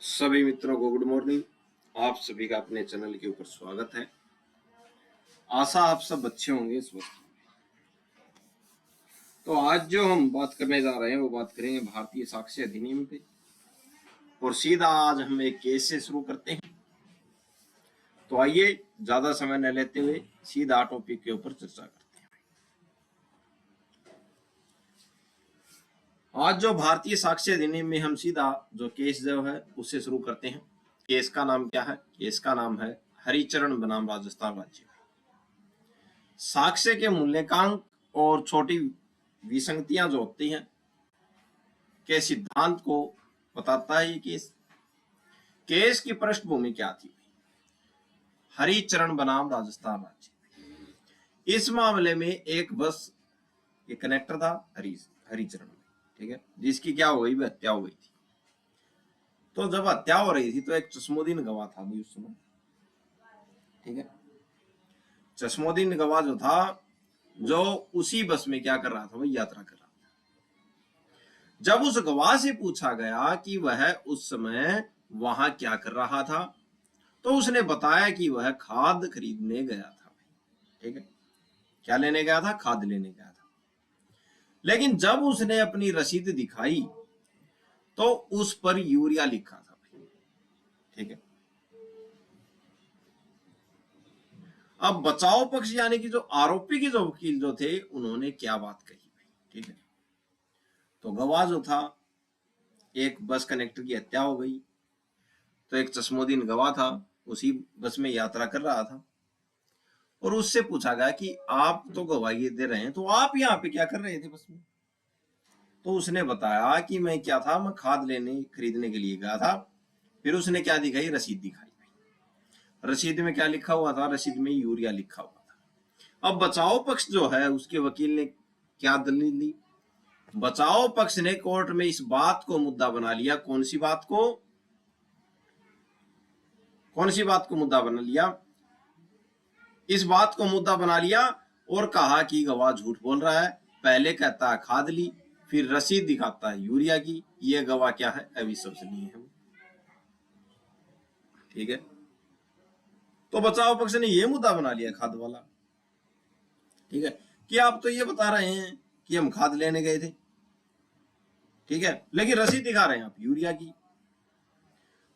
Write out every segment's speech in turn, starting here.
सभी मित्रों को गुड मॉर्निंग। आप सभी का अपने चैनल के ऊपर स्वागत है। आशा आप सब अच्छे होंगे, स्वस्थ होंगे। तो आज जो हम बात करने जा रहे हैं वो बात करेंगे भारतीय साक्ष्य अधिनियम पे, और सीधा आज हम एक केस से शुरू करते हैं। तो आइए ज्यादा समय न लेते हुए सीधा टॉपिक के ऊपर चर्चा करते हैं। आज जो भारतीय साक्ष्य अधिनियम में हम सीधा जो केस जो है उससे शुरू करते हैं। केस का नाम क्या है? केस का नाम है हरिचरण बनाम राजस्थान राज्य। साक्ष्य के मूल्यांकन और छोटी विसंगतियां जो होती हैं के सिद्धांत को बताता है ये केस। केस की पृष्ठभूमि क्या थी? हरिचरण बनाम राजस्थान राज्य। इस मामले में एक बस ये कनेक्टर था हरिचरण में, ठीक है, जिसकी क्या हो गई? हत्या हो गई थी। तो जब हत्या हो रही थी तो एक चश्मोदीन गवाह था भाई उस समय, ठीक है। चश्मोदीन गवाह जो था, जो उसी बस में क्या कर रहा था? वही यात्रा कर रहा था। जब उस गवाह से पूछा गया कि वह उस समय वहां क्या कर रहा था, तो उसने बताया कि वह खाद खरीदने गया था, ठीक है। क्या लेने गया था? खाद लेने गया था। लेकिन जब उसने अपनी रसीद दिखाई तो उस पर यूरिया लिखा था, ठीक है। अब बचाव पक्ष यानी कि जो आरोपी के जो वकील जो थे उन्होंने क्या बात कही, ठीक है। तो गवाह जो था, एक बस कनेक्टर की हत्या हो गई, तो एक चश्मोदीन गवाह था, उसी बस में यात्रा कर रहा था, और उससे पूछा गया कि आप तो गवाही दे रहे हैं, तो आप यहाँ पे क्या कर रहे थे बस में? तो उसने बताया कि मैं क्या था, मैं खाद लेने खरीदने के लिए गया था। फिर उसने क्या दिखाई? रसीद दिखाई। रसीद में क्या लिखा हुआ था? रसीद में यूरिया लिखा हुआ था। अब बचाव पक्ष जो है उसके वकील ने क्या दलील दी? बचाव पक्ष ने कोर्ट में इस बात को मुद्दा बना लिया। कौन सी बात को? कौन सी बात को मुद्दा बना लिया? इस बात को मुद्दा बना लिया और कहा कि गवाह झूठ बोल रहा है। पहले कहता है खाद ली, फिर रसीद दिखाता है यूरिया की। ये गवाह क्या है? अविश्वसनीय है, ठीक है। तो बचाव पक्ष ने यह मुद्दा बना लिया खाद वाला, ठीक है, कि आप तो ये बता रहे हैं कि हम खाद लेने गए थे, ठीक है, लेकिन रसीद दिखा रहे हैं आप यूरिया की।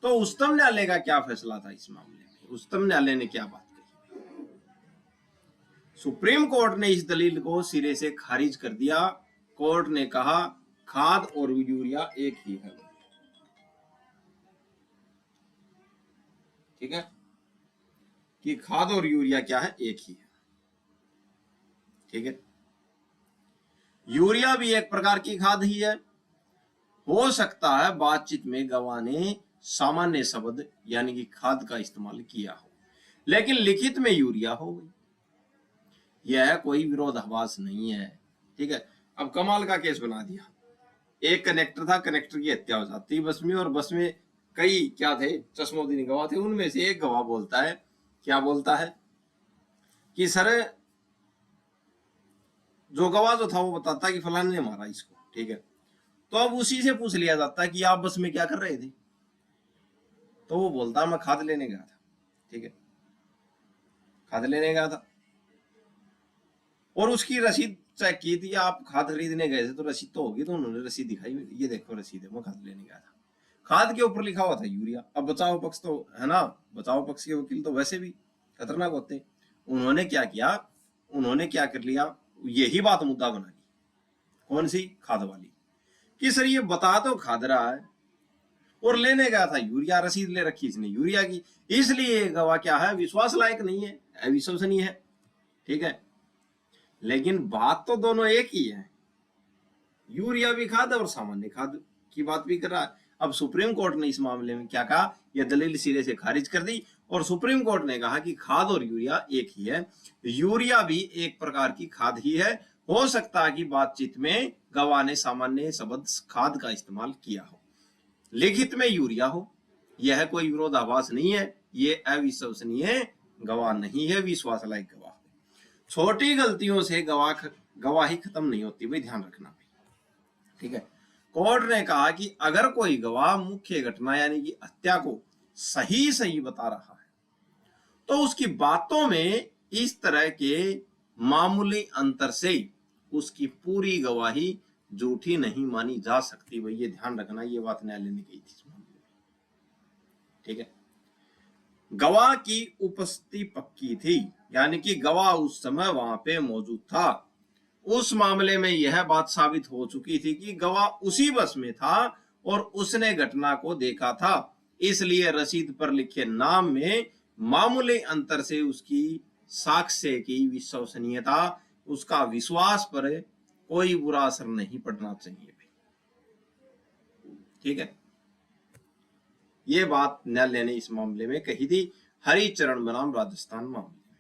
तो उच्चतम न्यायालय का क्या फैसला था इस मामले में? उच्चतम न्यायालय ने क्या बात कही? सुप्रीम कोर्ट ने इस दलील को सिरे से खारिज कर दिया। कोर्ट ने कहा खाद और यूरिया एक ही है, ठीक है, कि खाद और यूरिया क्या है? एक ही है, ठीक है। यूरिया भी एक प्रकार की खाद ही है। हो सकता है बातचीत में गवाह ने सामान्य शब्द यानी कि खाद का इस्तेमाल किया हो, लेकिन लिखित में यूरिया हो गई। यह कोई विरोधाभास नहीं है, ठीक है। अब कमाल का केस बना दिया। एक कनेक्टर था, कनेक्टर की हत्या हो जाती बस में, और बस में कई क्या थे? चश्मोदीन गवाह थे। उनमें से एक गवाह बोलता है, क्या बोलता है कि सर, जो गवाह जो था वो बताता है कि फलाने ने मारा इसको, ठीक है। तो अब उसी से पूछ लिया जाता है कि आप बस में क्या कर रहे थे? तो वो बोलता मैं खाद लेने गया था, ठीक है, खाद लेने गया था। और उसकी रसीद चेक की थी, आप खाद खरीदने गए थे तो रसीद तो होगी। तो उन्होंने रसीद दिखाई, ये देखो रसीद है, मैं खाद लेने गया था। खाद के ऊपर लिखा हुआ था यूरिया। अब बचाव पक्ष तो है ना, बचाव पक्ष के वकील तो वैसे भी खतरनाक होते। उन्होंने क्या किया? उन्होंने क्या कर लिया? यही बात मुद्दा बना ली। कौन सी? खाद वाली, कि सर ये बता तो खाद रहा है और लेने गया था यूरिया, रसीद ले रखी इसने यूरिया की, इसलिए गवाह क्या है? विश्वास लायक नहीं है, अविश्वसनीय है, ठीक है। लेकिन बात तो दोनों एक ही है, यूरिया भी खाद और सामान्य खाद की बात भी कर रहा है। अब सुप्रीम कोर्ट ने इस मामले में क्या कहा? यह दलील सिरे से खारिज कर दी, और सुप्रीम कोर्ट ने कहा कि खाद और यूरिया एक ही है। यूरिया भी एक प्रकार की खाद ही है। हो सकता है कि बातचीत में गवाह ने सामान्य शब्द खाद का इस्तेमाल किया हो, लिखित में यूरिया हो। यह कोई विरोधाभास नहीं है, ये अविश्वसनीय गवाह नहीं है, विश्वास लायक गवाह। छोटी गलतियों से गवाही खत्म नहीं होती भाई, ध्यान रखना, ठीक है। कोर्ट ने कहा कि अगर कोई गवाह मुख्य घटना यानी कि हत्या को सही सही बता रहा है तो उसकी बातों में इस तरह के मामूली अंतर से उसकी पूरी गवाही झूठी नहीं मानी जा सकती। भाई ये ध्यान रखना, ये बात न्यायालय ने कही थी। ठीक है, गवाह की उपस्थिति पक्की थी, यानी कि गवाह उस समय वहां पे मौजूद था। उस मामले में यह बात साबित हो चुकी थी कि गवाह उसी बस में था और उसने घटना को देखा था, इसलिए रसीद पर लिखे नाम में मामूली अंतर से उसकी साक्ष्य की विश्वसनीयता, उसका विश्वास पर कोई बुरा असर नहीं पड़ना चाहिए। ठीक है, ये बात न्यायालय ने इस मामले में कही थी, हरिचरण बनाम राजस्थान मामले में।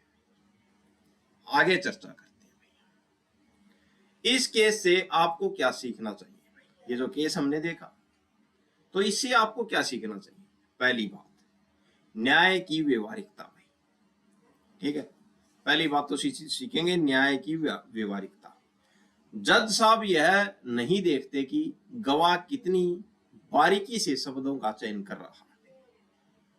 आगे चर्चा करते हैं भैया, इस केस से आपको क्या सीखना चाहिए। भाई ये जो केस हमने देखा, तो इससे आपको क्या सीखना चाहिए। पहली बात, न्याय की व्यवहारिकता। भाई ठीक है, पहली बात तो सीखेंगे न्याय की व्यवहारिकता। जज साहब यह नहीं देखते कि गवाह कितनी बारीकी से शब्दों का चयन कर रहा है।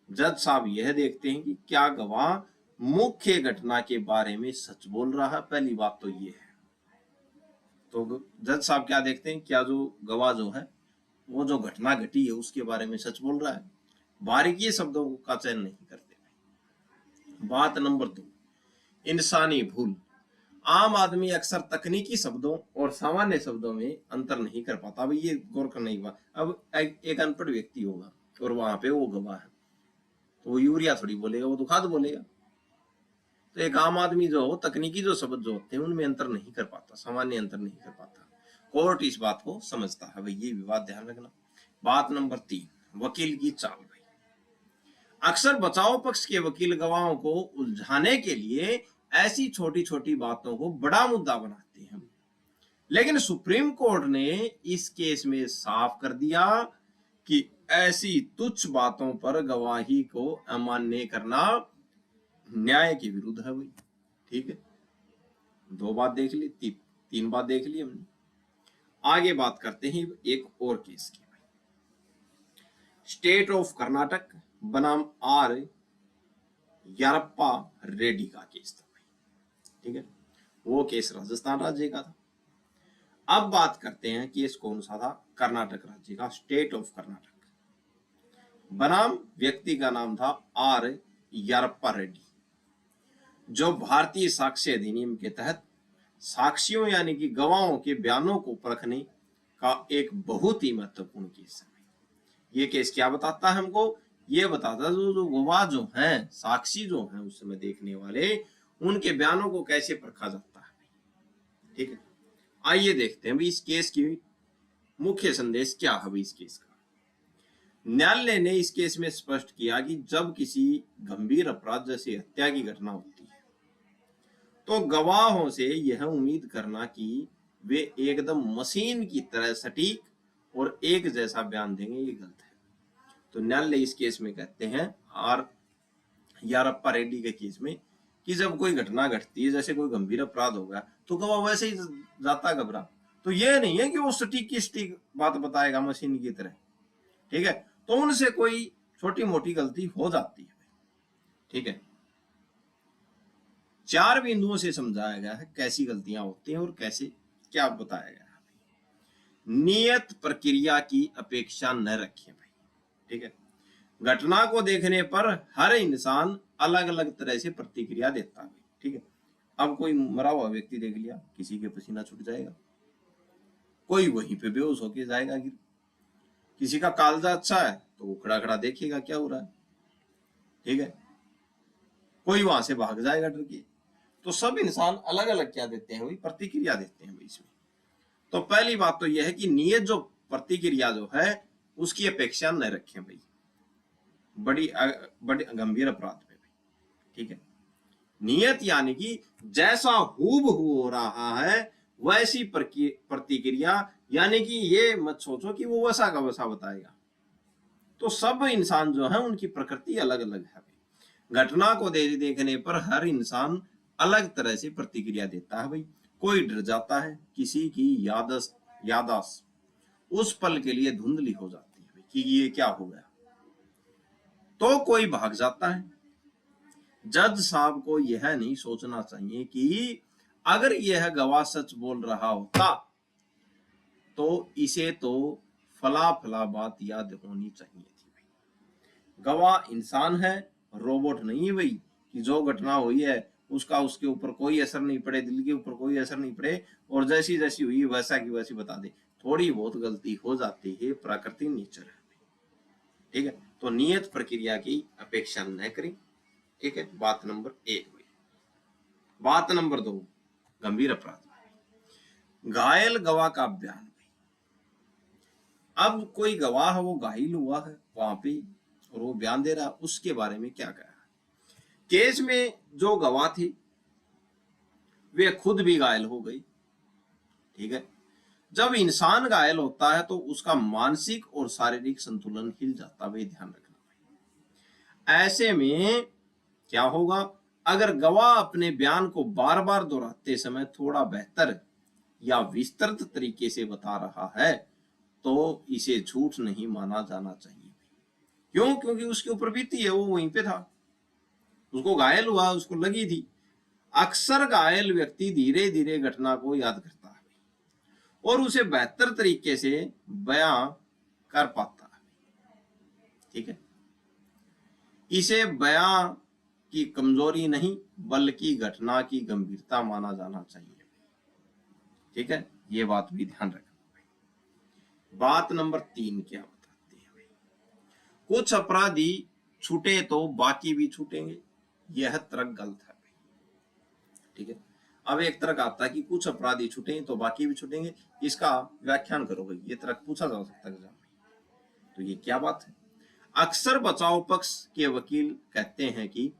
जज साहब यह देखते हैं कि क्या गवाह मुख्य घटना के बारे में सच बोल रहा है। पहली बात तो ये है। तो जज साहब क्या देखते हैं, क्या जो गवाह जो है वो जो घटना घटी है उसके बारे में सच बोल रहा है, बारीकी शब्दों का चयन नहीं करते। बात नंबर 2, इंसानी भूल। आम आदमी अक्सर तकनीकी शब्दों और सामान्य शब्दों में अंतर नहीं कर पाता। भाई ये गौर करना ही हुआ। अब एक अनपढ़ व्यक्ति होगा और वहां पे वो गवाह है, तो वो यूरिया थोड़ी बोलेगा, वो तो खाद बोलेगा। तो एक आम आदमी जो हो तकनीकी जो शब्द जो होते हैं उनमें अंतर नहीं कर पाता, सामान्य अंतर नहीं कर पाता। कोर्ट इस बात को समझता है। भाई ये विवाद ध्यान रखना। बात नंबर 3, वकील की चाल। भाई अक्सर बचाव पक्ष के वकील गवाहों को उलझाने के लिए ऐसी छोटी छोटी बातों को बड़ा मुद्दा बनाते हैं, लेकिन सुप्रीम कोर्ट ने इस केस में साफ कर दिया कि ऐसी तुच्छ बातों पर गवाही को अमान्य करना न्याय के विरुद्ध है। भाई ठीक है, 2 बात देख ली, 3 बात देख ली हमने। आगे बात करते हैं एक और केस की। स्टेट ऑफ कर्नाटक बनाम आर यारप्पा रेड्डी का केस था। ठीक है, वो केस राजस्थान राज्य का था। अब बात करते हैं केस कौन सा था, कर्नाटक राज्य का, स्टेट ऑफ कर्नाटक बनाम व्यक्ति का नाम था आर यारप्पा रेड्डी, जो भारतीय साक्ष्य अधिनियम के तहत साक्ष्यों यानी कि गवाहों के बयानों को परखने का एक बहुत ही महत्वपूर्ण केस है। ये केस क्या बताता है हमको, ये बताता है जो गवाह जो हैं, साक्षी जो हैं उस समय देखने वाले, उनके बयानों को कैसे परखा जाता है। ठीक है, आइए देखते हैं भाई इस केस की मुख्य संदेश क्या है। भाई इस केस का न्यायालय ने इस केस में स्पष्ट किया कि जब किसी गंभीर अपराध जैसे हत्या की घटना होती है तो गवाहों से यह उम्मीद करना कि वे एकदम मशीन की तरह सटीक और एक जैसा बयान देंगे, ये गलत है। तो न्यायालय इस केस में कहते हैं आर यारप्पा रेड्डी के केस में कि जब कोई घटना घटती है, जैसे कोई गंभीर अपराध होगा, तो गवाह वैसे ही जाता घबरा। तो यह नहीं है कि वो सटीक की सटीक बात बताएगा मशीन की तरह। ठीक है, तो उनसे कोई छोटी मोटी गलती हो जाती है। ठीक है, 4 बिंदुओं से समझाया गया है कैसी गलतियां होती हैं और कैसे क्या बताया गया है। नियत प्रक्रिया की अपेक्षा न रखें। भाई ठीक है, घटना को देखने पर हर इंसान अलग अलग तरह से प्रतिक्रिया देता है। ठीक है, अब कोई मरा हुआ व्यक्ति देख लिया, किसी के पसीना छूट जाएगा, कोई वहीं पे बेहोश होके जाएगा गिर, किसी का कालजा अच्छा है तो वो खड़ा खड़ा देखेगा क्या हो रहा है। ठीक है, कोई वहां से भाग जाएगा डर के। तो सब इंसान अलग अलग क्या देते हैं, वही प्रतिक्रिया देते हैं इसमें। तो पहली बात तो यह है कि नियत जो प्रतिक्रिया जो है उसकी अपेक्षा न रखें भाई बड़ी गंभीर अपराध में। ठीक है, नियत यानी कि जैसा हूबहू हो रहा है वैसी प्रतिक्रिया, यानी कि ये मत सोचो कि वो वैसा का वैसा बताएगा। तो सब इंसान जो है उनकी प्रकृति अलग अलग है। घटना को देखने पर हर इंसान अलग तरह से प्रतिक्रिया देता है। भाई कोई डर जाता है, किसी की यादाश्त उस पल के लिए धुंधली हो जाती है कि ये क्या हो गया। तो कोई भाग जाता है। जज साहब को यह नहीं सोचना चाहिए कि अगर यह गवाह सच बोल रहा होता तो इसे तो फला फला बात याद होनी चाहिए थी। गवाह इंसान है, रोबोट नहीं है भाई कि जो घटना हुई है उसका उसके ऊपर कोई असर नहीं पड़े, दिल के ऊपर कोई असर नहीं पड़े और जैसी जैसी हुई वैसा की वैसी बता दे। थोड़ी बहुत गलती हो जाती है, प्रकृति नेचर है। ठीक है, तो नियत प्रक्रिया की अपेक्षा न करें। ठीक है, बात नंबर 1 भाई। बात नंबर 2, गंभीर अपराध। घायल गवाह का बयान। अब कोई गवाह वो घायल हुआ है वहां पे और वो बयान दे रहा, उसके बारे में क्या कहा। केस में जो गवाह थी वे खुद भी घायल हो गई। ठीक है, जब इंसान घायल होता है तो उसका मानसिक और शारीरिक संतुलन हिल जाता है, ध्यान रखना। ऐसे में क्या होगा, अगर गवाह अपने बयान को बार बार दोहराते समय थोड़ा बेहतर या विस्तृत तरीके से बता रहा है तो इसे झूठ नहीं माना जाना चाहिए। क्यों? क्योंकि उसके ऊपर बीती है, वो वहीं पे था, उसको घायल हुआ, उसको लगी थी। अक्सर घायल व्यक्ति धीरे धीरे घटना को याद करता है और उसे बेहतर तरीके से बयां कर पाता है। ठीक है, इसे बयां की कमजोरी नहीं बल्कि घटना की गंभीरता माना जाना चाहिए। ठीक है, ये बात भी ध्यान रखना। बात नंबर 3 क्या बताते हैं भाई, कुछ अपराधी छूटे तो बाकी भी छूटेंगे, यह तर्क गलत है भाई। ठीक है, अब एक तर्क आता है कि कुछ अपराधी छूटे तो बाकी भी छूटेंगे, इसका व्याख्यान करो भाई, ये तर्क पूछा जा सकता है एग्जाम में। तो ये क्या बात है। अक्सर बचाव पक्ष के वकील कहते हैं कि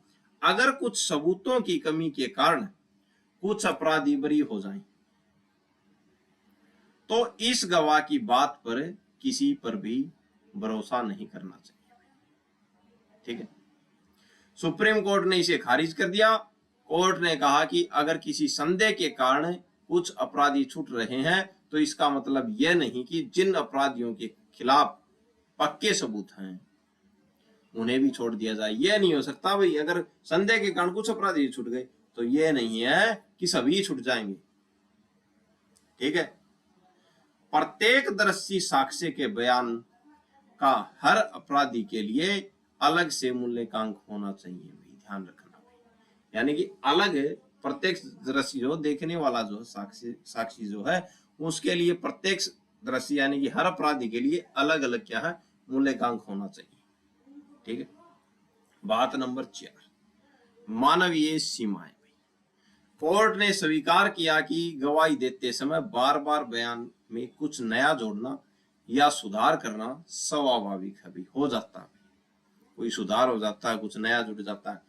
अगर कुछ सबूतों की कमी के कारण कुछ अपराधी बरी हो जाएं तो इस गवाह की बात पर किसी पर भी भरोसा नहीं करना चाहिए। ठीक है, सुप्रीम कोर्ट ने इसे खारिज कर दिया। कोर्ट ने कहा कि अगर किसी संदेह के कारण कुछ अपराधी छूट रहे हैं तो इसका मतलब यह नहीं कि जिन अपराधियों के खिलाफ पक्के सबूत हैं उन्हें भी छोड़ दिया जाए। यह नहीं हो सकता भाई, अगर संदेह के कारण कुछ अपराधी छूट गए तो यह नहीं है कि सभी छूट जाएंगे। ठीक है, प्रत्येकदर्शी साक्ष्य के बयान का हर अपराधी के लिए अलग से मूल्यांकन होना चाहिए, ध्यान रखना। यानी कि अलग प्रत्यक्षदर्शी जो देखने वाला जो साक्षी जो है उसके लिए प्रत्यक्षदर्शी यानी कि हर अपराधी के लिए अलग अलग क्या है मूल्यांकन होना चाहिए। ठीक है, बात नंबर 4, मानवीय सीमाएं। कोर्ट ने स्वीकार किया कि गवाही देते समय बार बार बयान में कुछ नया जोड़ना या सुधार करना स्वाभाविक है, भी हो जाता है, कोई सुधार हो जाता है, कुछ नया जुड़ जाता है,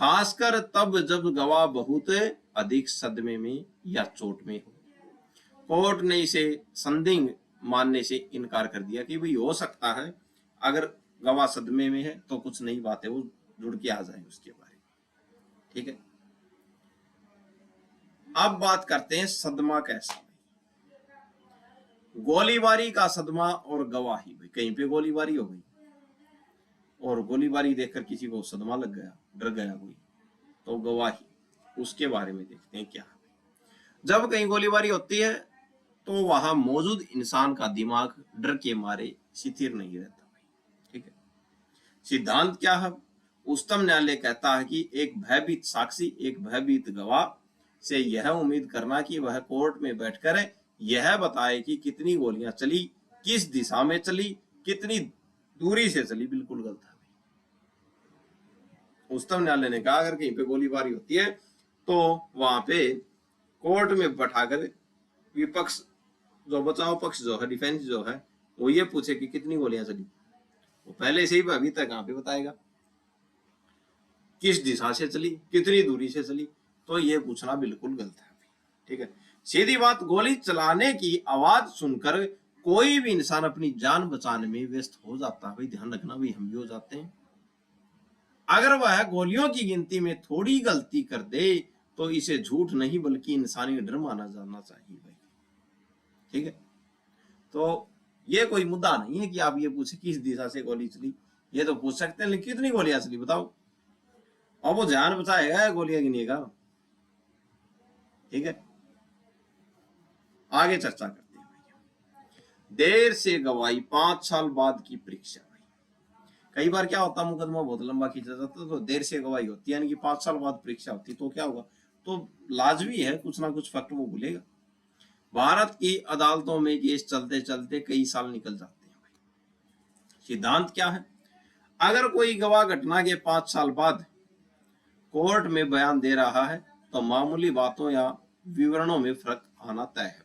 खासकर तब जब गवाह बहुत अधिक सदमे में या चोट में हो। कोर्ट ने इसे संदिग्ध मानने से इनकार कर दिया कि भाई हो सकता है अगर गवाह सदमे में है तो कुछ नई बातें वो जुड़ के आ जाए उसके बारे में। ठीक है, अब बात करते हैं सदमा कैसा। गोलीबारी का सदमा और गवाही, भाई कहीं पे गोलीबारी हो गई और गोलीबारी देखकर किसी को सदमा लग गया, डर गया कोई, तो गवाही, उसके बारे में देखते हैं क्या। जब कहीं गोलीबारी होती है तो वहां मौजूद इंसान का दिमाग डर के मारे स्थिर नहीं रहता भाई। ठीक है, सिद्धांत क्या है, उच्चतम न्यायालय कहता है कि एक भयभीत साक्षी, एक भयभीत गवाह से यह उम्मीद करना कि वह कोर्ट में बैठकर यह बताए कि कितनी गोलियां चली, किस दिशा में चली, कितनी दूरी से चली, बिल्कुल गलत है। उच्चतम न्यायालय ने कहा अगर कहीं पे गोलीबारी होती है तो वहां पे कोर्ट में बैठाकर विपक्ष जो बचाव पक्ष जो है, डिफेंस जो है, वो ये पूछे कि कितनी गोलियां चली, वो पहले से ही अभी तक कहां पे बताएगा किस दिशा से चली, कितनी दूरी से चली, तो ये पूछना बिल्कुल गलत है। ठीक है, सीधी बात, गोली चलाने की आवाज सुनकर कोई भी इंसान अपनी जान बचाने में व्यस्त हो जाता है, भाई ध्यान रखना, भाई हम भी हो जाते हैं। अगर वह गोलियों की गिनती में थोड़ी गलती कर दे तो इसे झूठ नहीं बल्कि इंसानी डर माना जाना चाहिए भाई। ठीक है, तो ये कोई मुद्दा नहीं है कि आप ये पूछे किस दिशा से गोली चली, ये तो पूछ सकते हैं लेकिन कितनी गोलियां चली बताओ, और वो जान बचाएगा गोलियां गिनेगा। ठीक है, आगे चर्चा करते हैं भैया। देर से गवाही 5 साल बाद की परीक्षा। कई बार क्या होता है, मुकदमा बहुत लंबा खींचा जाता तो देर से गवाही होती है, यानी कि 5 साल बाद परीक्षा होती, तो क्या होगा, तो लाजमी है कुछ ना कुछ फैक्ट वो भूलेगा। भारत की अदालतों में केस चलते चलते कई साल निकल जाते हैं भाई। सिद्धांत क्या है, अगर कोई गवाह घटना के 5 साल बाद कोर्ट में बयान दे रहा है तो मामूली बातों या विवरणों में फर्क आना तय है।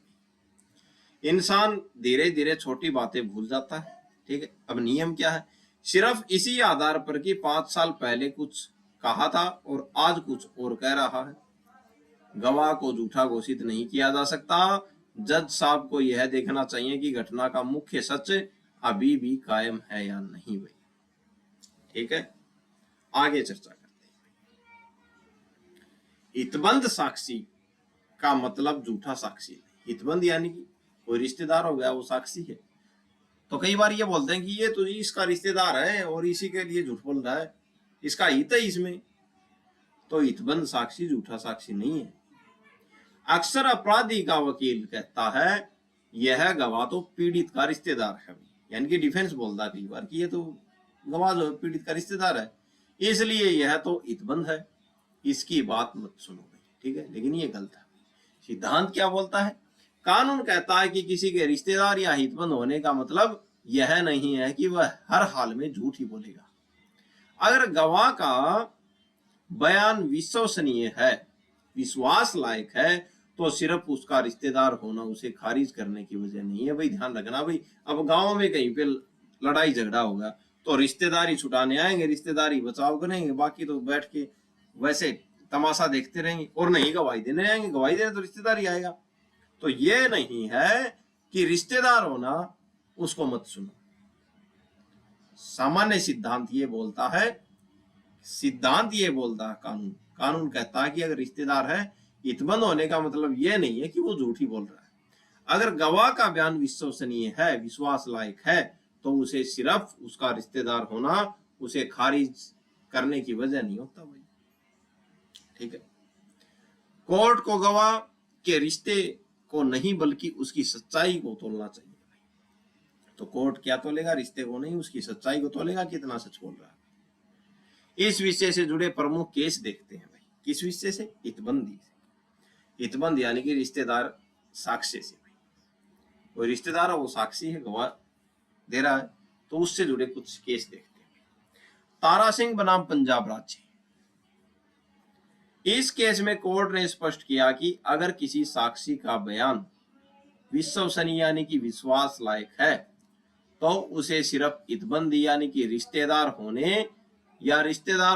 इंसान धीरे धीरे छोटी बातें भूल जाता है। ठीक है, अब नियम क्या है, सिर्फ इसी आधार पर कि 5 साल पहले कुछ कहा था और आज कुछ और कह रहा है, गवाह को झूठा घोषित नहीं किया जा सकता। जज साहब को यह देखना चाहिए कि घटना का मुख्य सच अभी भी कायम है या नहीं भाई। ठीक है, आगे चर्चा करते हैं। हितबंद साक्षी का मतलब झूठा साक्षी नहीं। हितबंद यानी कि कोई रिश्तेदार हो गया वो साक्षी है, तो कई बार ये बोलते हैं कि ये तो इसका रिश्तेदार है और इसी के लिए झूठ बोल रहा है, इसका हित है इसमें, तो हितबंद साक्षी झूठा साक्षी नहीं है। अक्सर अपराधी का वकील कहता है यह गवाह तो पीड़ित का रिश्तेदार है, यानी कि डिफेंस बोलता है कई बार कि ये तो गवाह जो पीड़ित का रिश्तेदार है, इसलिए यह तो हितबंद है, इसकी बात मत सुनो भाई। ठीक है, लेकिन ये गलत है। सिद्धांत क्या बोलता है, कानून कहता है कि किसी के रिश्तेदार या हितबंद होने का मतलब यह नहीं है कि वह हर हाल में झूठ ही बोलेगा। अगर गवाह का बयान विश्वसनीय है, विश्वास लायक है, तो सिर्फ उसका रिश्तेदार होना उसे खारिज करने की वजह नहीं है भाई। ध्यान रखना भाई, अब गांव में कहीं पे लड़ाई झगड़ा होगा तो रिश्तेदारी छुटाने आएंगे, रिश्तेदारी बचाव करेंगे, बाकी तो बैठ के वैसे तमाशा देखते रहेंगे, और नहीं गवाही देने आएंगे, गवाही देने तो रिश्तेदार ही आएगा। तो ये नहीं है कि रिश्तेदार होना उसको मत सुनो। सामान्य सिद्धांत ये बोलता है, सिद्धांत ये बोलता है, कानून कहता है कि अगर रिश्तेदार है, हितबंद होने का मतलब ये नहीं है कि वो झूठ ही बोल रहा है। अगर गवाह का बयान विश्वसनीय है, विश्वास लायक है, तो उसे सिर्फ उसका रिश्तेदार होना उसे खारिज करने की वजह नहीं होता भाई। ठीक है, कोर्ट को गवाह के रिश्ते को नहीं बल्कि उसकी सच्चाई को तोलना चाहिए। तो कोर्ट क्या तोलेगा, रिश्ते को नहीं, उसकी सच्चाई को तोलेगा, कितना सच बोल रहा है। इस विषय से जुड़े प्रमुख केस देखते हैं भाई। किस विषय से, हितबंदी से। हितबंद यानी कि रिश्तेदार साक्ष्य से भाई, कोई रिश्तेदार है वो साक्षी है, गवाह दे रहा है, तो उससे जुड़े कुछ केस देखते हैं। तारा सिंह बनाम पंजाब राज्य। इस केस में कोर्ट ने स्पष्ट किया कि अगर किसी साक्षी का बयान विश्वसनीय यानी कि विश्वास लायक है, तो उसे सिर्फ हितबंद यानी कि रिश्तेदार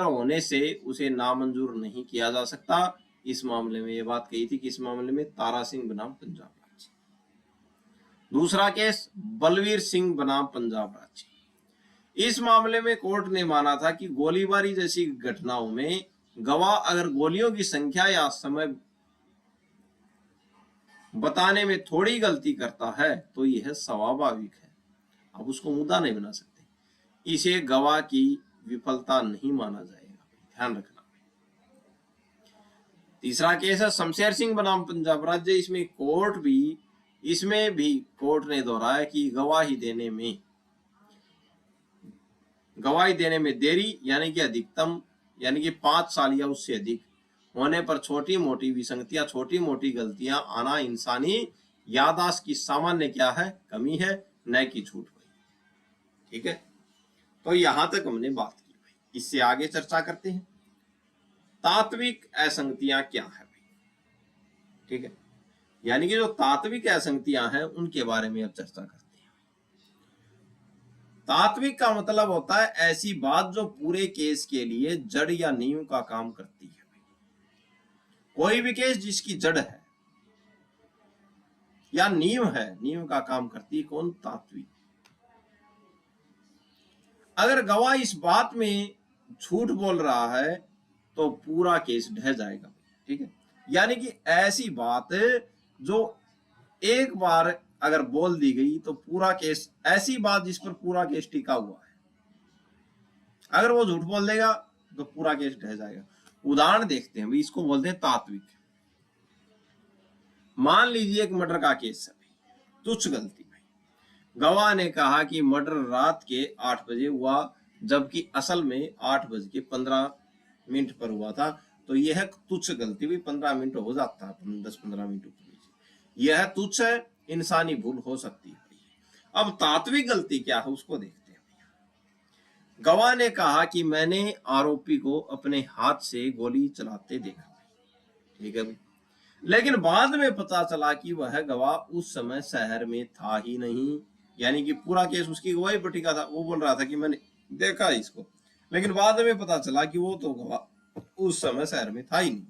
होने से उसे नामंजूर नहीं किया जा सकता। इस मामले में ये बात कही थी कि इस मामले में तारा सिंह बनाम पंजाब राज्य। दूसरा केस बलवीर सिंह बनाम पंजाब राज्य। इस मामले में कोर्ट ने माना था कि गोलीबारी जैसी घटनाओं में गवाह अगर गोलियों की संख्या या समय बताने में थोड़ी गलती करता है तो यह स्वाभाविक है, आप उसको मुद्दा नहीं बना सकते, इसे गवाह की विफलता नहीं माना जाएगा, ध्यान रखना। तीसरा केस है शमशेर सिंह बनाम पंजाब राज्य। इसमें भी कोर्ट ने दोहराया कि गवाही देने में देरी यानी कि अधिकतम यानी कि 5 साल या उससे अधिक होने पर छोटी मोटी विसंगतियां, छोटी मोटी गलतियां आना इंसानी याददाश्त की सामान्य क्या है, कमी है, न कि झूठ भाई। ठीक है, तो यहां तक हमने बात की भाई। इससे आगे चर्चा करते हैं तात्विक असंगतियां क्या है भाई। ठीक है, यानी कि जो तात्विक असंगतियां हैं उनके बारे में अब चर्चा करते हैं। तात्विक का मतलब होता है ऐसी बात जो पूरे केस के लिए जड़ या नींव का काम करती है। कोई भी केस जिसकी जड़ है या नींव है, नींव का काम करती है कौन, तात्विक। अगर गवाह इस बात में झूठ बोल रहा है तो पूरा केस ढह जाएगा। ठीक है, यानी कि ऐसी बात जो एक बार अगर बोल दी गई तो पूरा केस, ऐसी बात जिस पर पूरा केस टिका हुआ है, अगर वो झूठ बोल देगा तो पूरा केस ढह जाएगा। उदाहरण देखते हैं भाई, इसको बोलते हैं तात्विक। मान लीजिए एक मर्डर का केस है, तुच्छ गलती भाई, गवाह ने कहा कि मर्डर रात के 8 बजे हुआ, जबकि असल में 8:15 पर हुआ था। तो यह तुच्छ गलती भी 15 मिनट हो जाता है, 10-15 मिनट ऊपर नीचे, यह तुच्छ है, इंसानी भूल हो सकती है। अब तात्विक गलती क्या है उसको देखते हैं। गवाह ने कहा कि मैंने आरोपी को अपने हाथ से गोली चलाते देखा, ठीक है भाई, लेकिन बाद में पता चला कि वह गवाह उस समय शहर में था ही नहीं, यानी कि पूरा केस उसकी गवाही पर टिका था। वो बोल रहा था कि मैंने देखा इसको, लेकिन बाद में पता चला कि वो तो गवाह उस समय शहर में था ही नहीं,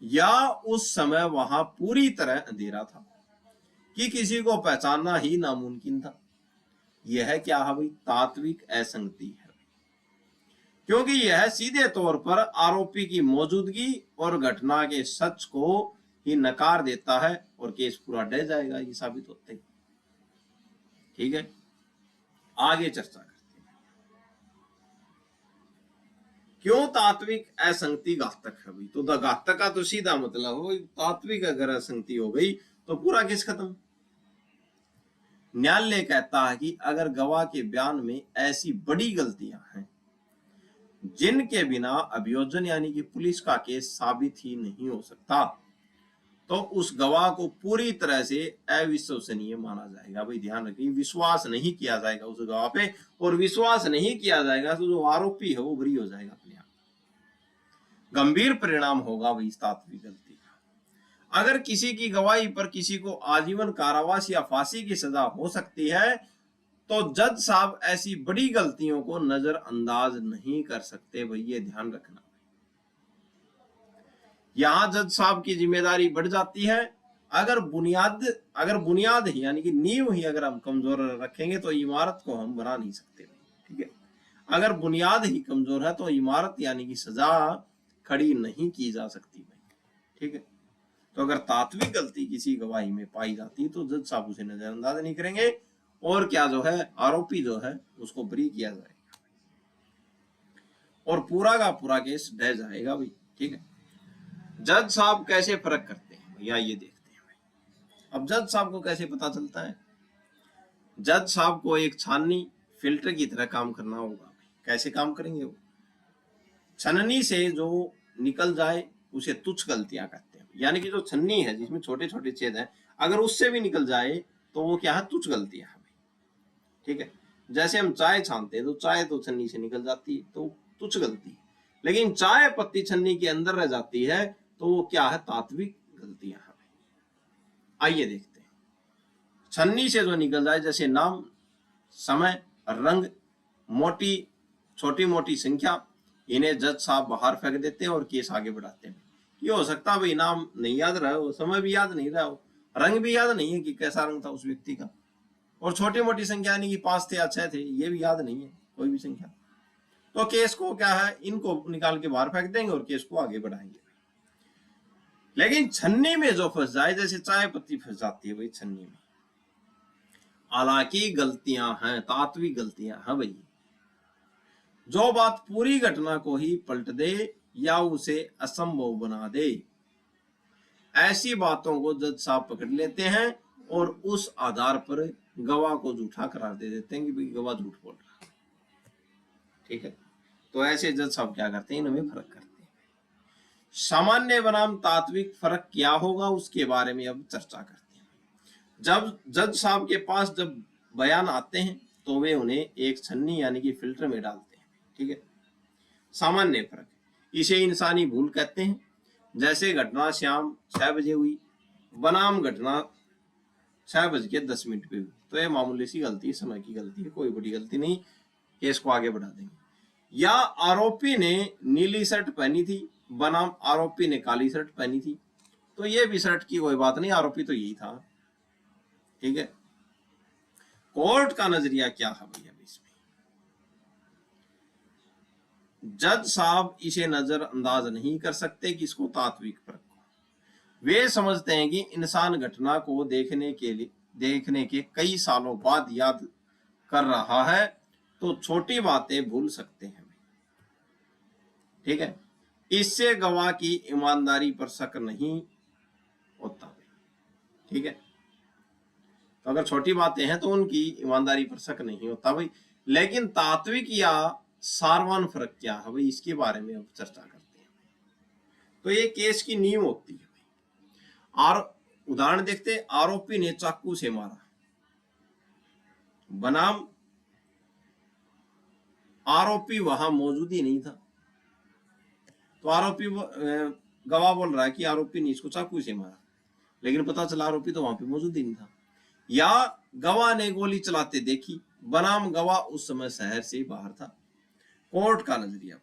या उस समय वहां पूरी तरह अंधेरा था कि किसी को पहचानना ही नामुमकिन था। यह क्या है भाई? तात्विक असंगति है, क्योंकि यह सीधे तौर पर आरोपी की मौजूदगी और घटना के सच को ही नकार देता है और केस पूरा डह जाएगा, ये साबित होते हैं। ठीक है, आगे चर्चा करते हैं क्यों तात्विक असंगति घातक है भाई। तो घातक का तो सीधा मतलब हो, तात्विक अगर असंगति हो गई तो पूरा केस खत्म। न्यायालय कहता है कि अगर गवाह के बयान में ऐसी बड़ी गलतियां हैं जिनके बिना अभियोजन यानी कि पुलिस का केस साबित ही नहीं हो सकता, तो उस गवाह को पूरी तरह से अविश्वसनीय माना जाएगा। भाई ध्यान रखिए, विश्वास नहीं किया जाएगा उस गवाह पे, और विश्वास नहीं किया जाएगा तो जो आरोपी है वो बरी हो जाएगा अपने आप। गंभीर परिणाम होगा भाई इस तात्विक गलती का। अगर किसी की गवाही पर किसी को आजीवन कारावास या फांसी की सजा हो सकती है, तो जज साहब ऐसी बड़ी गलतियों को नजरअंदाज नहीं कर सकते। भाई ये ध्यान रखना, यहां जज साहब की जिम्मेदारी बढ़ जाती है। अगर बुनियाद ही यानी कि नींव ही अगर हम कमजोर रखेंगे तो इमारत को हम बना नहीं सकते। ठीक है, अगर बुनियाद ही कमजोर है तो इमारत यानी कि सजा खड़ी नहीं की जा सकती भाई। ठीक है, तो अगर तात्विक गलती किसी गवाही में पाई जाती तो जज साहब उसे नजरअंदाज नहीं करेंगे, और क्या जो है आरोपी जो है उसको बरी किया जाएगा और पूरा का पूरा केस ढह जाएगा भाई। ठीक है, जज साहब कैसे फर्क करते हैं भैया, ये देखते हैं भाई। अब जज साहब को कैसे पता चलता है? जज साहब को एक छाननी फिल्टर की तरह काम करना होगा। कैसे काम करेंगे वो? छननी से जो निकल जाए उसे तुच्छ गलतियां कहते हैं, यानी कि जो छन्नी है जिसमें छोटे छोटे छेद हैं, अगर उससे भी निकल जाए तो वो क्या है? तुच्छ गलतियां है। ठीक है, जैसे हम चाय छानते हैं तो चाय तो छन्नी से निकल जाती है तो तुच्छ गलती है, लेकिन चाय पत्ती छन्नी के अंदर रह जाती है तो वो क्या है? तात्विक गलतियां हैं। आइए देखते हैं, छन्नी से जो निकल जाए, जैसे नाम, समय, रंग, मोटी छोटी मोटी संख्या, इन्हें जज साहब बाहर फेंक देते हैं और केस आगे बढ़ाते हैं। ये हो सकता है भाई नाम नहीं याद रहा हो, समय भी याद नहीं रहा हो, रंग भी याद नहीं है कि कैसा रंग था उस व्यक्ति का, और छोटी मोटी संख्या यानी कि 5 थे या 6 थे ये भी याद नहीं है कोई भी संख्या, तो केस को क्या है? इनको निकाल के बाहर फेंक देंगे और केस को आगे बढ़ाएंगे। लेकिन छन्नी में जो फंस जाए, जैसे चाय पत्ती फंस जाती है भाई छन्नी में, हालांकि गलतियां हैं, तात्विक गलतियां हैं भाई, जो बात पूरी घटना को ही पलट दे या उसे असंभव बना दे, ऐसी बातों को जज साहब पकड़ लेते हैं और उस आधार पर गवाह को झूठा करार दे देते हैं कि भाई गवाह झूठ बोल रहा है। ठीक है, तो ऐसे जज साहब क्या करते हैं? इनमें फर्क करते हैं। सामान्य बनाम तात्विक फर्क क्या होगा उसके बारे में अब चर्चा करते हैं। जब जज साहब के पास जब बयान आते हैं तो वे उन्हें एक छन्नी यानी कि फिल्टर में डालते हैं। ठीक है, सामान्य फर्क, इसे इंसानी भूल कहते हैं। जैसे घटना शाम 6 बजे हुई बनाम घटना 6:10 पे हुई, तो यह मामूली सी गलती है, समय की गलती है, कोई बड़ी गलती नहीं, केस को आगे बढ़ा देंगे। या आरोपी ने नीली शर्ट पहनी थी बनाम आरोपी ने काली शर्ट पहनी थी, तो ये भी शर्ट की कोई बात नहीं, आरोपी तो यही था। ठीक है, कोर्ट का नजरिया क्या है भैया इसमें? जज साहब इसे नजरअंदाज नहीं कर सकते किसको? तात्विक फर्क को। वे समझते हैं कि इंसान घटना को देखने के कई सालों बाद याद कर रहा है तो छोटी बातें भूल सकते हैं। ठीक है, इससे गवाह की ईमानदारी पर शक नहीं होता। ठीक है, तो अगर छोटी बातें हैं तो उनकी ईमानदारी पर शक नहीं होता भाई। लेकिन तात्विक या सारवान फर्क क्या है भाई, इसके बारे में अब चर्चा करते हैं। तो ये केस की नींव होती है भाई। और उदाहरण देखते हैं, आरोपी ने चाकू से मारा बनाम आरोपी वहां मौजूद ही नहीं था। तो आरोपी गवाह बोल रहा है कि आरोपी ने इसको चाकू से मारा, लेकिन पता चला आरोपी तो वहां पे मौजूद ही नहीं था। या गवाह ने गोली चलाते देखी बनाम गवाह उस समय शहर से बाहर था। कोर्ट का नजरिया,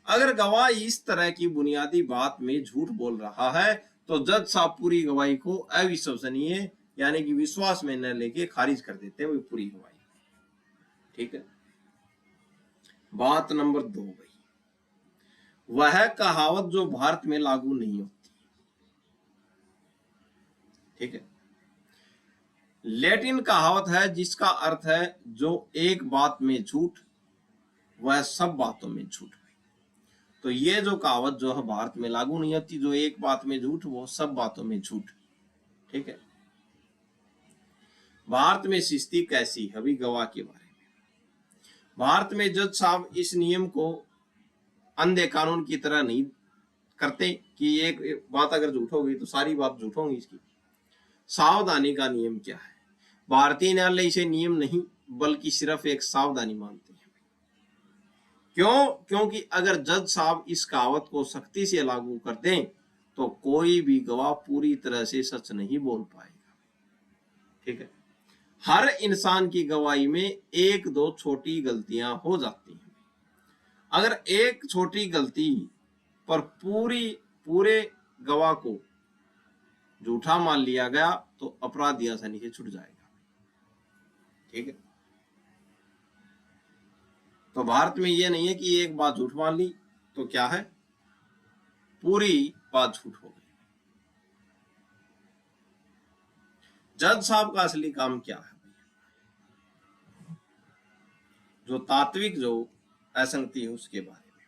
अगर गवाह इस तरह की बुनियादी बात में झूठ बोल रहा है तो जज साहब पूरी गवाही को अविश्वसनीय यानी कि विश्वास में न लेके खारिज कर देते हैं वो पूरी गवाही। ठीक है, बात नंबर 2 भाई, वह कहावत जो भारत में लागू नहीं होती। ठीक है, लैटिन कहावत है जिसका अर्थ है जो एक बात में झूठ वह सब बातों में झूठ। तो ये जो कहावत जो है भारत में लागू नहीं होती, जो एक बात में झूठ वो सब बातों में झूठ। ठीक है, भारत में शिस्ती कैसी है अभी गवाह के बारे में। भारत में जज साहब इस नियम को अंधे कानून की तरह नहीं करते कि एक बात अगर झूठ हो गई तो सारी बात झूठ होगी। इसकी सावधानी का नियम क्या है, भारतीय न्यायालय इसे नियम नहीं बल्कि सिर्फ एक सावधानी मानते हैं। क्यों? क्योंकि अगर जज साहब इस कहावत को सख्ती से लागू कर दें तो कोई भी गवाह पूरी तरह से सच नहीं बोल पाएगा। ठीक है, हर इंसान की गवाही में एक दो छोटी गलतियां हो जाती हैं। अगर एक छोटी गलती पर पूरे गवाह को झूठा मान लिया गया तो अपराधी आसानी से छूट जाएगा। ठीक है, तो भारत में यह नहीं है कि एक बात झूठ मान ली तो क्या है पूरी बात झूठ हो गई। जज साहब का असली काम क्या है, जो तात्विक जो असंगति है उसके बारे में।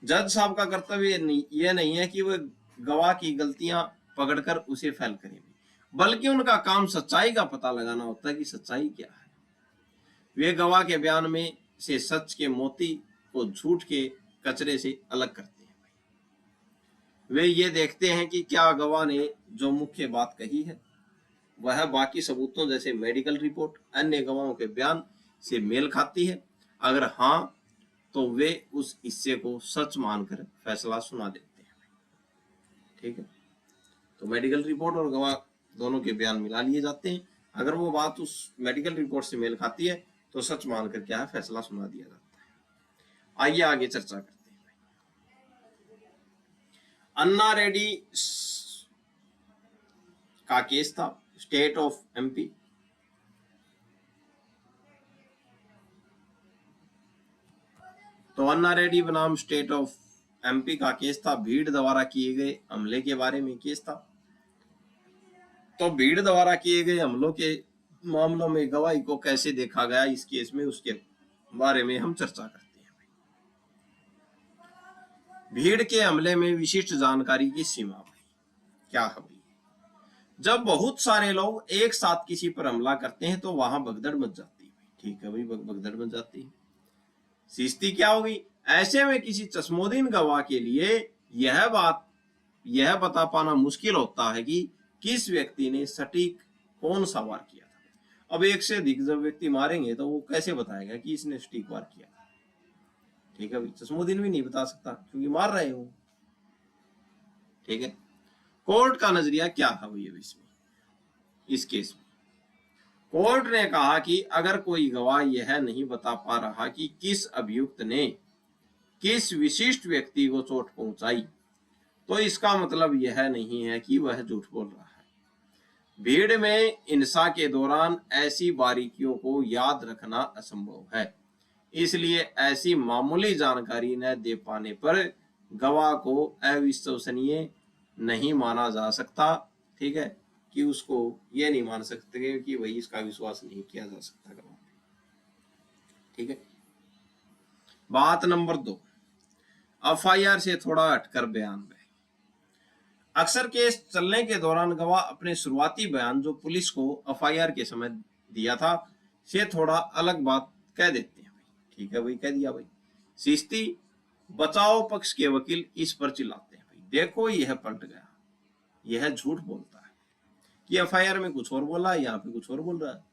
जज साहब का कर्तव्य यह नहीं है कि वह गवाह की गलतियां पकड़कर उसे फेल करें, बल्कि उनका काम सच्चाई का पता लगाना होता है कि सच्चाई क्या है। वे गवाह के बयान में से सच के मोती को झूठ के कचरे से अलग करते हैं। वे ये देखते हैं कि क्या गवाह ने जो मुख्य बात कही है वह बाकी सबूतों जैसे मेडिकल रिपोर्ट अन्य गवाहों के बयान से मेल खाती है। अगर हाँ तो वे उस हिस्से को सच मानकर फैसला सुना देते हैं। ठीक है, तो मेडिकल रिपोर्ट और गवाह दोनों के बयान मिला लिए जाते हैं। अगर वो बात उस मेडिकल रिपोर्ट से मेल खाती है तो सच मानकर क्या है फैसला सुना दिया जाता है। आइए आगे चर्चा करते हैं। अन्ना रेड्डी का केस था, स्टेट ऑफ एमपी। तो अन्ना रेड्डी बनाम स्टेट ऑफ एमपी का केस था, भीड़ द्वारा किए गए हमले के बारे में केस था। तो भीड़ द्वारा किए गए हमलों के मामलों में गवाही को कैसे देखा गया इस केस में उसके बारे में हम चर्चा करते हैं। भीड़ के हमले में विशिष्ट जानकारी की सीमा क्या है भाई? जब बहुत सारे लोग एक साथ किसी पर हमला करते हैं तो वहां भगदड़ मच जाती है। ठीक है भाई, भगदड़ मच जाती है। शिस्ती क्या होगी? ऐसे में किसी चश्मोदीन गवाह के लिए यह बता पाना मुश्किल होता है कि किस व्यक्ति ने सटीक कौन सा वार किया था। अब एक से अधिक जब व्यक्ति मारेंगे तो वो कैसे बताएगा कि इसने सटीक वार किया था? ठीक है भाई, चश्मोदीन भी नहीं बता सकता क्योंकि मार रहे हो। ठीक है, कोर्ट का नजरिया क्या है भाई इसमें? इस केस में कोर्ट ने कहा कि अगर कोई गवाह यह नहीं बता पा रहा कि किस अभियुक्त ने किस विशिष्ट व्यक्ति को चोट पहुंचाई तो इसका मतलब यह नहीं है कि वह झूठ बोल रहा है। भीड़ में हिंसा के दौरान ऐसी बारीकियों को याद रखना असंभव है, इसलिए ऐसी मामूली जानकारी न दे पाने पर गवाह को अविश्वसनीय नहीं माना जा सकता, ठीक है, कि उसको ये नहीं मान सकते कि वही इसका विश्वास नहीं किया जा सकता गवाह पे, ठीक है। बात नंबर 2, एफआईआर से थोड़ा हटकर बयान में। अक्सर केस चलने के दौरान गवाह अपने शुरुआती बयान जो पुलिस को एफआईआर के समय दिया था से थोड़ा अलग बात कह देते हैं भाई, ठीक है भाई, कह दिया भाई। शिस्ती बचाव पक्ष के वकील इस पर चिल्लाते हैं भाई, देखो यह पलट गया, यह झूठ बोलता है कि एफआईआर में कुछ और बोला है, यहाँ पे कुछ और बोल रहा है।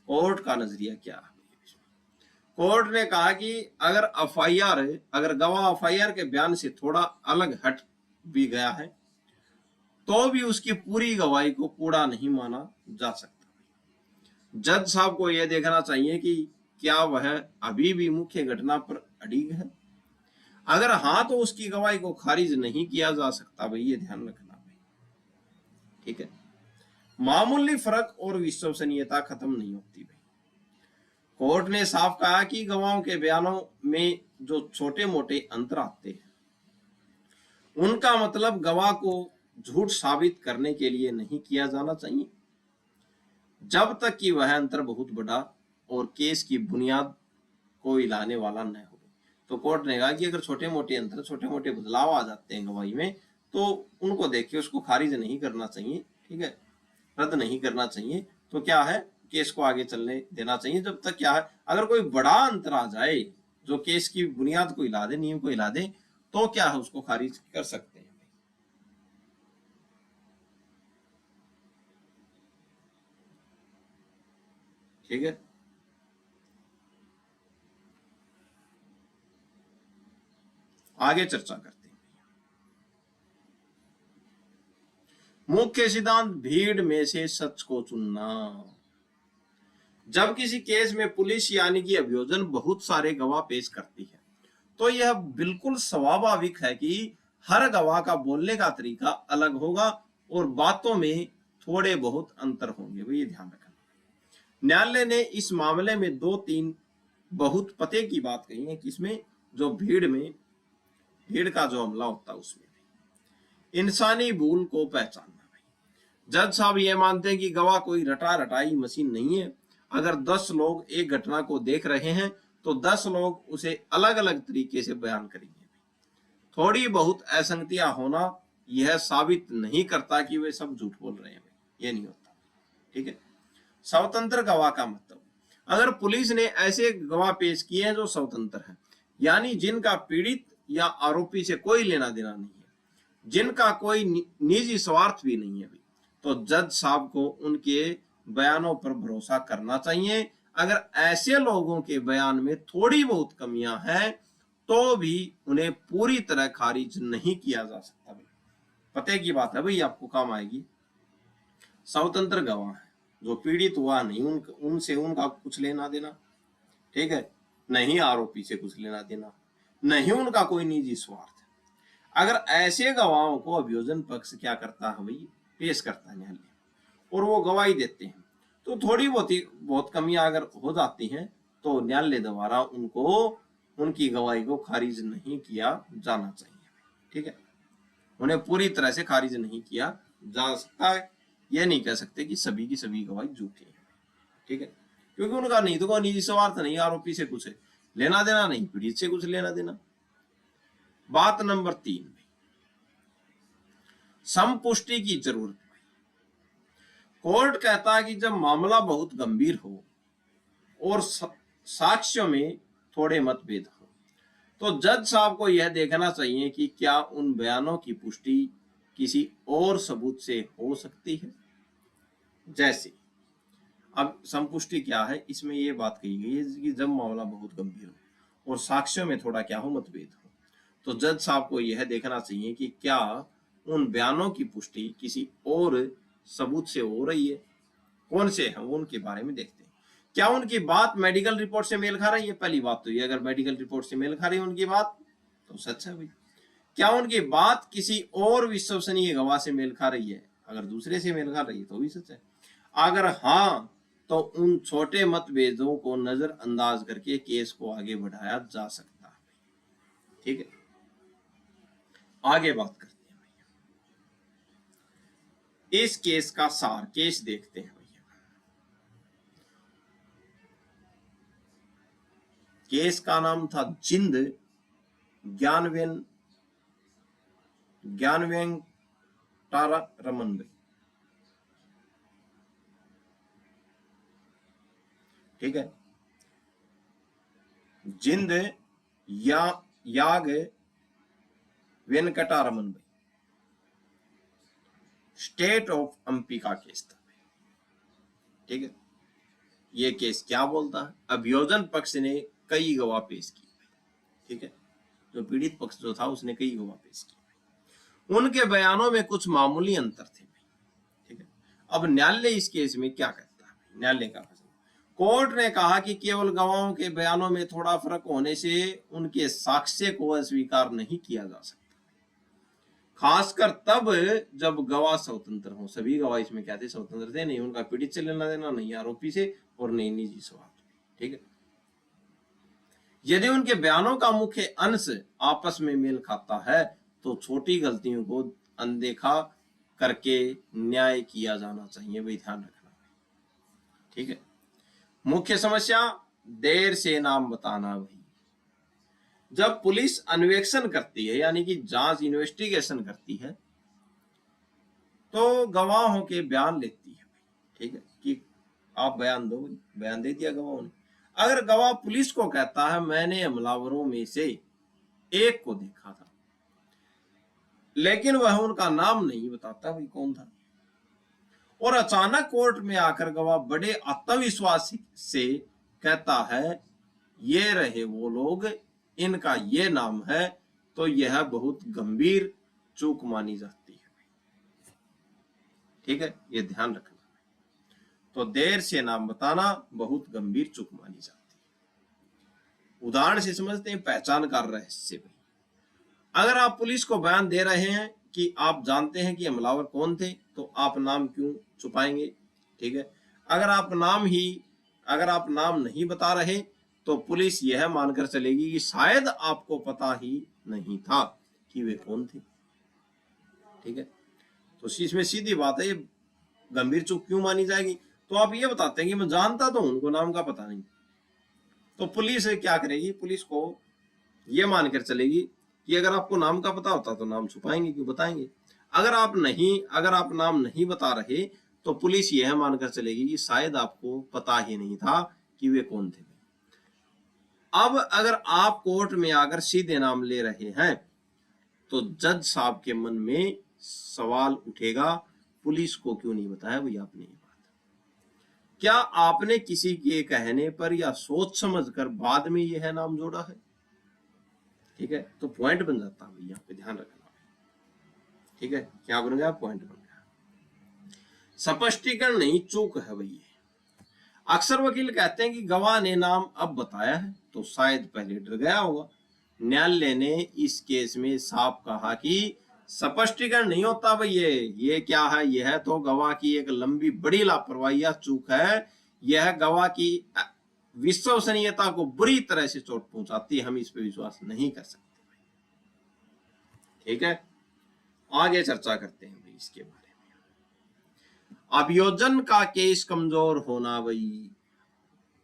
कोर्ट का नजरिया क्या है? कोर्ट ने कहा कि अगर गवाह एफआईआर के बयान से थोड़ा अलग हट भी गया है तो भी उसकी पूरी गवाही को कूड़ा नहीं माना जा सकता। जज साहब को यह देखना चाहिए कि क्या वह अभी भी मुख्य घटना पर अड़िग है। अगर हाँ तो उसकी गवाही को खारिज नहीं किया जा सकता भाई, ये ध्यान रखना भाई, ठीक है। मामूली फर्क और विश्वसनीयता खत्म नहीं होती भाई। कोर्ट ने साफ कहा कि गवाहों के बयानों में जो छोटे मोटे अंतर आते हैं उनका मतलब गवाह को झूठ साबित करने के लिए नहीं किया जाना चाहिए, जब तक कि वह अंतर बहुत बड़ा और केस की बुनियाद को हिलाने वाला न हो। तो कोर्ट ने कहा कि अगर छोटे मोटे अंतर, छोटे मोटे बदलाव आ जाते हैं गवाही में तो उनको देख के उसको खारिज नहीं करना चाहिए, ठीक है, रद्द नहीं करना चाहिए। तो क्या है, केस को आगे चलने देना चाहिए जब तक क्या है, अगर कोई बड़ा अंतर आ जाए जो केस की बुनियाद को हिला दे, नियम को हिला दे, तो क्या है, उसको खारिज कर सकते हैं, ठीक है। आगे चर्चा करते हैं। मुख्य सिद्धांत भीड़ में से सच को चुनना। जब किसी केस में पुलिस यानी कि अभियोजन बहुत सारे गवाह पेश करती है तो यह बिल्कुल स्वाभाविक है कि हर गवाह का बोलने का तरीका अलग होगा और बातों में थोड़े बहुत अंतर होंगे, ये ध्यान रखना। न्यायालय ने इस मामले में 2-3 बहुत पते की बात कही है, किसमें, जो भीड़ का जो हमला होता है उसमें इंसानी भूल को पहचानना। जज साहब ये मानते हैं कि गवाह कोई रटा रटाई मशीन नहीं है। अगर 10 लोग एक घटना को देख रहे हैं तो 10 लोग उसे अलग अलग तरीके से बयान करेंगे। थोड़ी बहुत असंगतियां होना यह साबित नहीं करता कि वे सब झूठ बोल रहे हैं, ये नहीं होता, ठीक है। स्वतंत्र गवाह का मतलब, अगर पुलिस ने ऐसे गवाह पेश किए हैं जो स्वतंत्र हैं, यानी जिनका पीड़ित या आरोपी से कोई लेना देना नहीं है, जिनका कोई निजी स्वार्थ भी नहीं है, तो जज साहब को उनके बयानों पर भरोसा करना चाहिए। अगर ऐसे लोगों के बयान में थोड़ी बहुत कमियां हैं तो भी उन्हें पूरी तरह खारिज नहीं किया जा सकता। भाई पते की बात है भाई, आपको काम आएगी। स्वतंत्र गवाह है, जो पीड़ित हुआ नहीं, उनसे उनका कुछ लेना देना, ठीक है, नहीं आरोपी से कुछ लेना देना, नहीं उनका कोई निजी स्वार्थ। अगर ऐसे गवाहों को अभियोजन पक्ष क्या करता है भाई, पेश करता है न्यायालय और वो गवाही देते हैं, तो थोड़ी बहुत कमियां अगर हो जाती हैं तो न्यायालय द्वारा उनकी गवाही को खारिज नहीं किया जाना चाहिए, ठीक है। उन्हें पूरी तरह से खारिज नहीं किया जा सकता है, यह नहीं कह सकते कि सभी की सभी गवाही झूठी है, ठीक है, क्योंकि उनका नहीं तो कोई निजी स्वार्थ नहीं, आरोपी से कुछ लेना देना नहीं, पीड़ित से कुछ लेना देना। बात नंबर 3, संपुष्टि की जरूरत। कोर्ट कहता है कि जब मामला बहुत गंभीर हो और साक्ष्यों में थोड़े मतभेद हो तो जज साहब को यह देखना चाहिए कि क्या उन बयानों की पुष्टि किसी और सबूत से हो सकती है। जैसे अब संपुष्टि क्या है, इसमें यह बात कही गई है कि जब मामला बहुत गंभीर हो और साक्ष्यों में थोड़ा क्या हो, मतभेद हो, तो जज साहब को यह देखना चाहिए कि क्या उन बयानों की पुष्टि किसी और सबूत से हो रही है, कौन से हैं वो उनके बारे में देखते हैं। क्या उनकी बात मेडिकल रिपोर्ट से मेल खा रही है, पहली बात तो ये, अगर मेडिकल रिपोर्ट से मेल खा रही है उनकी बात तो सच है भाई। क्या उनकी बात किसी और विश्वसनीय गवाह से मेल खा रही है, अगर दूसरे से मेल खा रही है तो भी सच है। अगर हाँ तो उन छोटे मतभेदों को नजरअंदाज करके केस को आगे बढ़ाया जा सकता है, ठीक है। आगे बात करते हैं इस केस का सार, केस देखते हैं भैया। केस का नाम था जिंद ज्ञानवेन टारा रमन भाई, ठीक है। जिंद या याग वेंकटारमन भाई, स्टेट ऑफ एमपी का केस था, ठीक है। ये केस क्या बोलता है, अभियोजन पक्ष ने कई गवाह पेश किए, ठीक है। जो पीड़ित पक्ष जो था उसने कई गवाह पेश किए, उनके बयानों में कुछ मामूली अंतर थे, ठीक है। अब न्यायालय इस केस में क्या कहता है, न्यायालय का फैसला, कोर्ट ने कहा कि केवल गवाहों के बयानों में थोड़ा फर्क होने से उनके साक्ष्य को अस्वीकार नहीं किया जा सकता, खासकर तब जब गवाह स्वतंत्र हो। सभी गवाह इसमें क्या थे, स्वतंत्र थे, नहीं उनका पीड़ित से लेना देना, नहीं आरोपी से, और नहीं निजी सवाल, ठीक है। यदि उनके बयानों का मुख्य अंश आपस में मेल खाता है तो छोटी गलतियों को अनदेखा करके न्याय किया जाना चाहिए, भाई ध्यान रखना, ठीक है। मुख्य समस्या देर से नाम बताना भाई। जब पुलिस अन्वेषण करती है यानी कि जांच इन्वेस्टिगेशन करती है तो गवाहों के बयान लेती है, ठीक है, कि आप बयान दो, बयान दे दिया गवाहों ने। अगर गवाह पुलिस को कहता है मैंने हमलावरों में से एक को देखा था, लेकिन वह उनका नाम नहीं बताता भाई कौन था, और अचानक कोर्ट में आकर गवाह बड़े आत्मविश्वास से कहता है ये रहे वो लोग, इनका ये नाम है, तो यह बहुत गंभीर चूक मानी जाती है, ठीक है, ये ध्यान रखना। तो देर से नाम बताना बहुत गंभीर चूक मानी जाती है। उदाहरण से समझते हैं, पहचान का रहस्य भाई। अगर आप पुलिस को बयान दे रहे हैं कि आप जानते हैं कि हमलावर कौन थे, तो आप नाम क्यों छुपाएंगे, ठीक है। अगर आप नाम नहीं बता रहे तो पुलिस यह मानकर चलेगी कि शायद आपको पता ही नहीं था कि वे कौन थे, ठीक है। तो इसमें सीधी बात है, ये गंभीर चूक क्यों मानी जाएगी। तो आप ये बताते हैं कि मैं जानता तो उनको नाम का पता नहीं, तो पुलिस क्या करेगी, पुलिस को ये मानकर चलेगी कि अगर आपको नाम का पता होता तो नाम छुपाएंगे क्यों, बताएंगे। अगर आप नाम नहीं बता रहे तो पुलिस यह मानकर चलेगी कि शायद आपको पता ही नहीं था कि वे कौन थे। अब अगर आप कोर्ट में आकर सीधे नाम ले रहे हैं तो जज साहब के मन में सवाल उठेगा, पुलिस को क्यों नहीं बताया भैया आपने ये बात, क्या आपने किसी के कहने पर या सोच समझकर बाद में यह नाम जोड़ा है, ठीक है। तो पॉइंट बन जाता है भैया पे ध्यान रखना, ठीक है, क्या बन गया, पॉइंट बन गया। स्पष्टीकरण नहीं चूक है भैया। अक्सर वकील कहते हैं कि गवाह ने नाम अब बताया है तो शायद पहले डर गया होगा। न्यायालय ने इस केस में साफ कहा कि स्पष्टीकरण नहीं होता भाई, ये क्या है, यह तो गवाह की एक लंबी बड़ी लापरवाही या चूक है, यह गवाह की विश्वसनीयता को बुरी तरह से चोट पहुंचाती है, हम इस पर विश्वास नहीं कर सकते, ठीक है। आगे चर्चा करते हैं भाई इसके बारे में। अभियोजन का केस कमजोर होना भाई।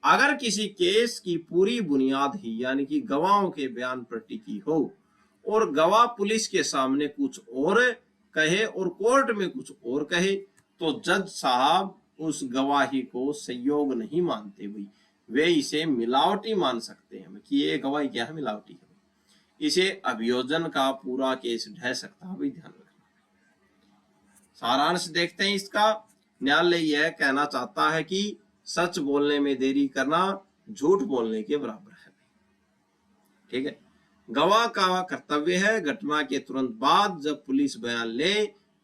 अगर किसी केस की पूरी बुनियाद ही यानी कि गवाहों के बयान पर टिकी हो और गवाह पुलिस के सामने कुछ और कहे और कोर्ट में कुछ और कहे, तो जज साहब उस गवाही को संयोग नहीं मानते भाई, वे इसे मिलावटी मान सकते हैं कि ये गवाही क्या है, मिलावटी है, इसे अभियोजन का पूरा केस ढह सकता है भाई, ध्यान रखना। सारांश देखते हैं इसका। न्यायालय यह कहना चाहता है कि सच बोलने में देरी करना झूठ बोलने के बराबर है, ठीक है। गवाह का कर्तव्य है घटना के तुरंत बाद जब पुलिस बयान ले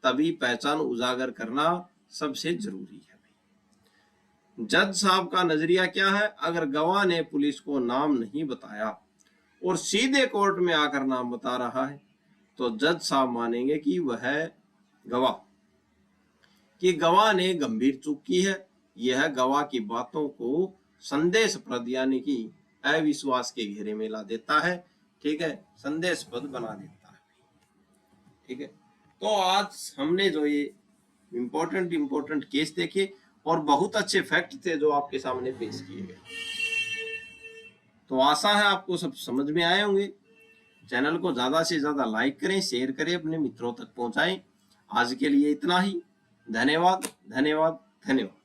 तभी पहचान उजागर करना सबसे जरूरी है। जज साहब का नजरिया क्या है, अगर गवाह ने पुलिस को नाम नहीं बताया और सीधे कोर्ट में आकर नाम बता रहा है तो जज साहब मानेंगे कि गवाह ने गंभीर चूक की है। यह गवाह की बातों को संदेशप्रद यानी कि अविश्वास के घेरे में ला देता है, ठीक है, संदेशप्रद बना देता है, ठीक है। तो आज हमने जो ये इंपॉर्टेंट केस देखे और बहुत अच्छे फैक्ट थे जो आपके सामने पेश किए गए। तो आशा है आपको सब समझ में आए होंगे। चैनल को ज्यादा से ज्यादा लाइक करें, शेयर करें, अपने मित्रों तक पहुंचाएं। आज के लिए इतना ही। धन्यवाद, धन्यवाद, धन्यवाद।